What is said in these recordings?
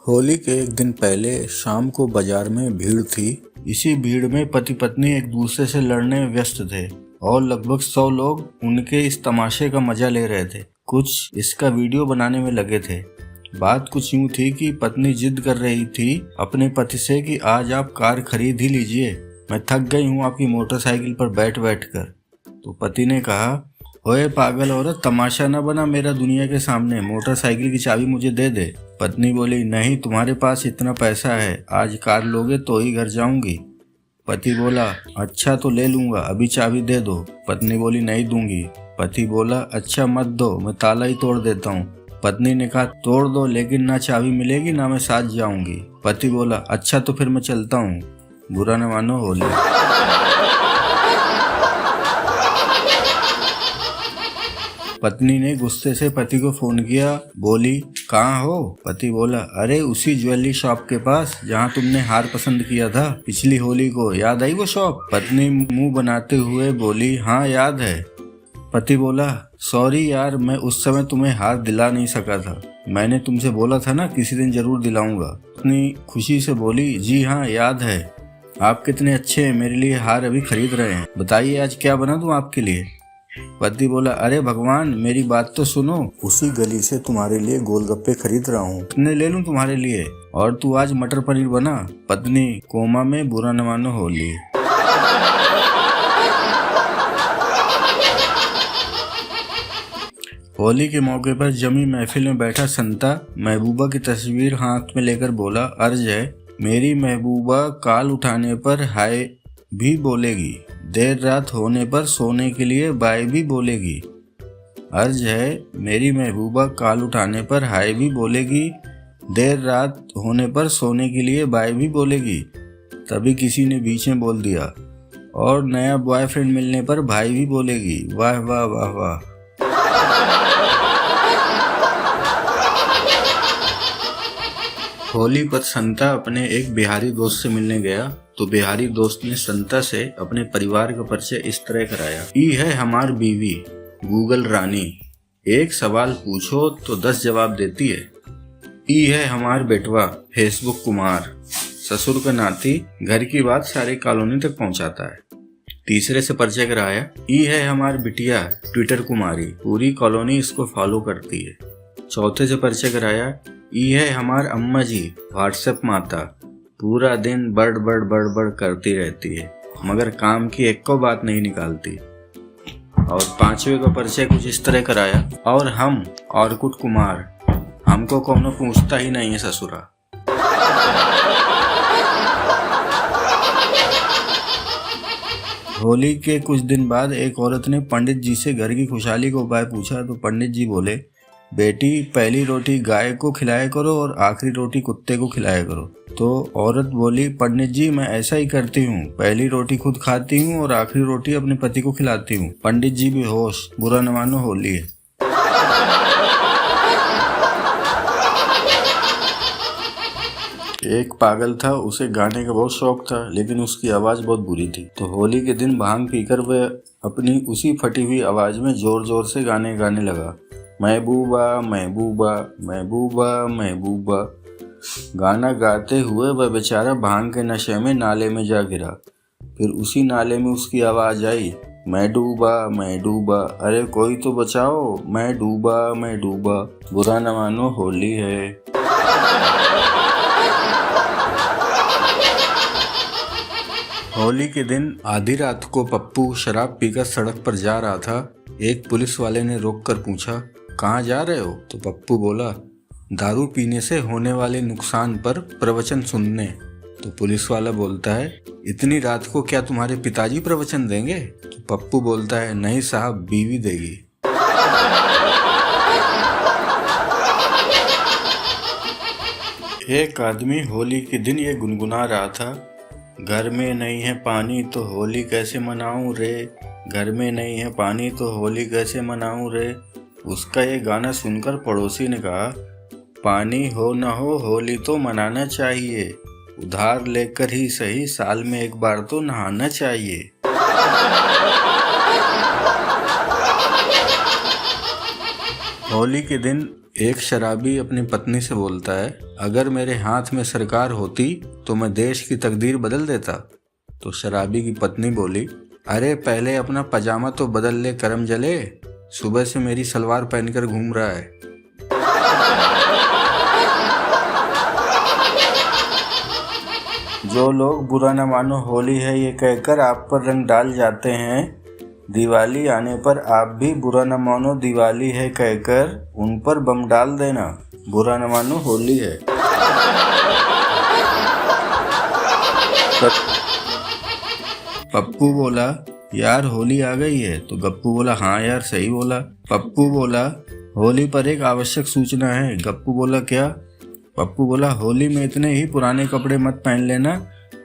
होली के एक दिन पहले शाम को बाजार में भीड़ थी। इसी भीड़ में पति पत्नी एक दूसरे से लड़ने में व्यस्त थे और लगभग 100 लोग उनके इस तमाशे का मजा ले रहे थे। कुछ इसका वीडियो बनाने में लगे थे। बात कुछ यूं थी कि पत्नी जिद कर रही थी अपने पति से कि आज आप कार खरीद ही लीजिए, मैं थक गई हूँ आपकी मोटरसाइकिल पर बैठ बैठ कर। तो पति ने कहा, ओए पागल औरत, तमाशा न बना मेरा दुनिया के सामने, मोटरसाइकिल की चाबी मुझे दे दे। पत्नी बोली, नहीं, तुम्हारे पास इतना पैसा है, आज कार लोगे तो ही घर जाऊंगी। पति बोला, अच्छा तो ले लूंगा, अभी चाबी दे दो। पत्नी बोली, नहीं दूंगी। पति बोला, अच्छा मत दो, मैं ताला ही तोड़ देता हूँ। पत्नी ने कहा, तोड़ दो, लेकिन ना चाबी मिलेगी ना मैं साथ जाऊंगी। पति बोला, अच्छा तो फिर मैं चलता हूँ, बुरा न मानो, होली। पत्नी ने गुस्से से पति को फोन किया, बोली, कहाँ हो? पति बोला, अरे उसी ज्वेलरी शॉप के पास जहाँ तुमने हार पसंद किया था पिछली होली को, याद आई वो शॉप? पत्नी मुंह बनाते हुए बोली, हाँ याद है। पति बोला, सॉरी यार, मैं उस समय तुम्हें हार दिला नहीं सका था, मैंने तुमसे बोला था ना किसी दिन जरूर दिलाऊंगा। पत्नी खुशी से बोली, जी हाँ याद है, आप कितने अच्छे हैं, मेरे लिए हार अभी खरीद रहे हैं, बताइए आज क्या बना दूं आपके लिए? पति बोला, अरे भगवान, मेरी बात तो सुनो, उसी गली से तुम्हारे लिए गोलगप्पे खरीद रहा हूँ, कितने ले लूं तुम्हारे लिए? और तू आज मटर पनीर बना। पत्नी कोमा में, बुरा न मानो, होली। होली के मौके पर जमी महफिल में बैठा संता महबूबा की तस्वीर हाथ में लेकर बोला, अर्ज है, मेरी महबूबा काल उठाने पर हाय भी बोलेगी, देर रात होने पर सोने के लिए बाय भी बोलेगी। अर्ज है, मेरी महबूबा काल उठाने पर हाय भी बोलेगी, देर रात होने पर सोने के लिए बाय भी बोलेगी। तभी किसी ने बीच में बोल दिया, और नया बॉयफ्रेंड मिलने पर भाई भी बोलेगी। वाह वाह वाह वाह। होली पर संता अपने एक बिहारी दोस्त से मिलने गया तो बिहारी दोस्त ने संता से अपने परिवार का परिचय इस तरह कराया। ई है हमार बीवी गूगल रानी, एक सवाल पूछो तो 10 जवाब देती है। ई है हमार बेटवा फेसबुक कुमार, ससुर का नाती, घर की बात सारी कॉलोनी तक पहुंचाता है। तीसरे से परिचय कराया, ई है हमार बिटिया ट्विटर कुमारी, पूरी कॉलोनी इसको फॉलो करती है। चौथे से परिचय कराया, ई है हमार अम्मा जी व्हाट्सएप माता, पूरा दिन बड़ बड़ बड़ बड़ करती रहती है मगर काम की एक को बात नहीं निकालती। और पांचवे का परिचय कुछ इस तरह कराया, और हम ऑर्कुट कुमार, हमको कौनो पूछता ही नहीं है ससुरा। होली के कुछ दिन बाद एक औरत ने पंडित जी से घर की खुशहाली का उपाय पूछा तो पंडित जी बोले, बेटी, पहली रोटी गाय को खिलाया करो और आखिरी रोटी कुत्ते को खिलाया करो। तो औरत बोली, पंडित जी मैं ऐसा ही करती हूँ, पहली रोटी खुद खाती हूँ और आखिरी रोटी अपने पति को खिलाती हूँ। पंडित जी भी होश, बुरा न मानो, होली है। एक पागल था, उसे गाने का बहुत शौक था लेकिन उसकी आवाज बहुत बुरी थी। तो होली के दिन भांग पीकर वह अपनी उसी फटी हुई आवाज में जोर जोर से गाने गाने लगा, महबूबा महबूबा महबूबा महबूबा। गाना गाते हुए वह बेचारा भांग के नशे में नाले में जा गिरा। फिर उसी नाले में उसकी आवाज आई, मैं डूबा मैं डूबा, अरे कोई तो बचाओ, मैं डूबा मैं डूबा, बुरा न मानो, होली है। होली के दिन आधी रात को पप्पू शराब पीकर सड़क पर जा रहा था। एक पुलिस वाले ने रोककर पूछा, कहाँ जा रहे हो? तो पप्पू बोला, दारू पीने से होने वाले नुकसान पर प्रवचन सुनने। तो पुलिस वाला बोलता है, इतनी रात को क्या तुम्हारे पिताजी प्रवचन देंगे? तो पप्पू बोलता है, नहीं साहब, बीवी देगी। एक आदमी होली के दिन ये गुनगुना रहा था, घर में नहीं है पानी तो होली कैसे मनाऊं रे, घर में नहीं है पानी तो होली कैसे मनाऊं रे। उसका ये गाना सुनकर पड़ोसी ने कहा, पानी हो न हो होली तो मनाना चाहिए, उधार लेकर ही सही, साल में एक बार तो नहाना चाहिए। होली के दिन एक शराबी अपनी पत्नी से बोलता है, अगर मेरे हाथ में सरकार होती तो मैं देश की तकदीर बदल देता। तो शराबी की पत्नी बोली, अरे पहले अपना पजामा तो बदल ले करम जले, सुबह से मेरी सलवार पहनकर घूम रहा है। जो लोग बुरा न मानो होली है ये कहकर आप पर रंग डाल जाते हैं, दिवाली आने पर आप भी बुरा न मानो दिवाली है कहकर उन पर बम डाल देना। बुरा न मानो होली है। पप्पू बोला, यार होली आ गई है। तो गप्पू बोला, हाँ यार सही बोला। पप्पू बोला, होली पर एक आवश्यक सूचना है। गप्पू बोला, क्या? पप्पू बोला, होली में इतने ही पुराने कपड़े मत पहन लेना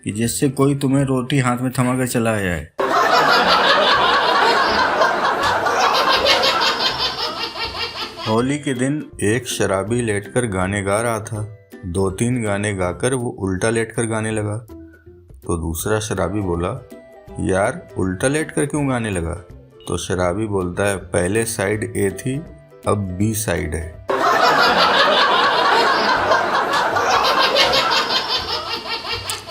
कि जिससे कोई तुम्हें रोटी हाथ में थमा कर चला जाए। होली के दिन एक शराबी लेटकर गाने गा रहा था। 2-3 गाने गाकर वो उल्टा लेटकर गाने लगा। तो दूसरा शराबी बोला, यार उल्टा लेटकर क्यों गाने लगा? तो शराबी बोलता है, पहले साइड ए थी अब बी साइड है।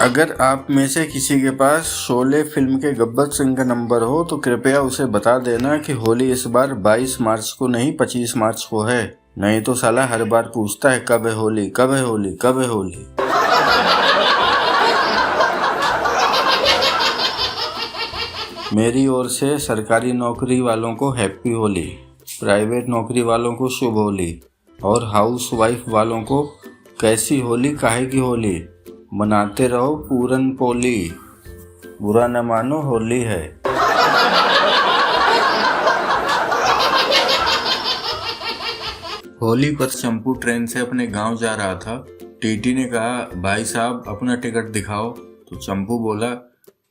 अगर आप में से किसी के पास शोले फिल्म के गब्बर सिंह का नंबर हो तो कृपया उसे बता देना कि होली इस बार 22 मार्च को नहीं 25 मार्च को है। नहीं तो साला हर बार पूछता है, कब है होली, कब है होली, कब है होली। मेरी ओर से सरकारी नौकरी वालों को हैप्पी होली, प्राइवेट नौकरी वालों को शुभ होली और हाउस वाइफ वालों को कैसी होली काहे की होली, मनाते रहो पूरन पोली, बुरा न मानो होली है। होली पर चंपू ट्रेन से अपने गांव जा रहा था। टीटी ने कहा, भाई साहब अपना टिकट दिखाओ। तो चंपू बोला,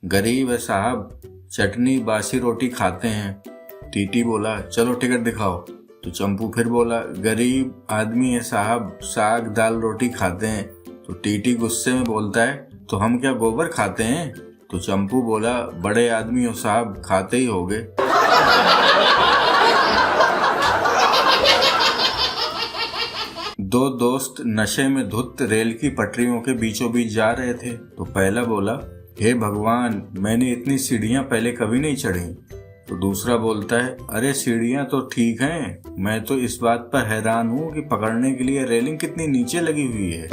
गरीब है साहब, चटनी बासी रोटी खाते हैं। टीटी बोला, चलो टिकट दिखाओ। तो चंपू फिर बोला, गरीब आदमी है साहब, साग दाल रोटी खाते हैं। तो टीटी गुस्से में बोलता है, तो हम क्या गोबर खाते हैं? तो चंपू बोला, बड़े आदमी हो साहब, खाते ही होगे। दो दोस्त नशे में धुत रेल की पटरियों के बीचों बीच जा रहे थे। तो पहला बोला, हे भगवान, मैंने इतनी सीढ़ियां पहले कभी नहीं चढ़ी। तो दूसरा बोलता है, अरे सीढ़ियां तो ठीक हैं, मैं तो इस बात पर हैरान हूँ कि पकड़ने के लिए रेलिंग कितनी नीचे लगी हुई है।